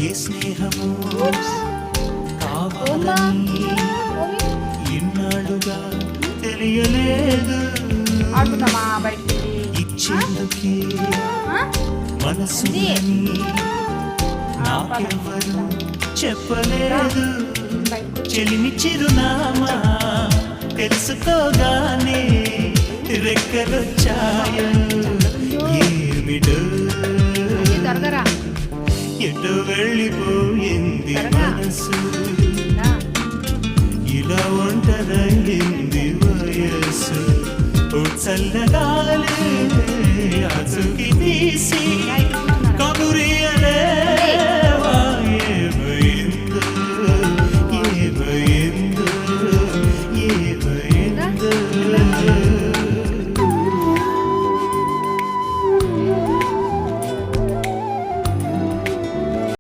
ఏ స్నేహము కావాలని ఇన్నాళ్ళుగా తెలియలేదు. ఇచ్చేందుకే మనసుని నాకెవ్వరు చెప్పలేదు. చెలిమి చిరునామా తెలుసుకోగానే రెక్కలొచ్చాయో ఏమిటో ఎటు వెళ్ళిపోయింది మనసు, ఇలా ఒంటరైంది వయస్సు. ఓ చల్లగాలి అచుకి తీసి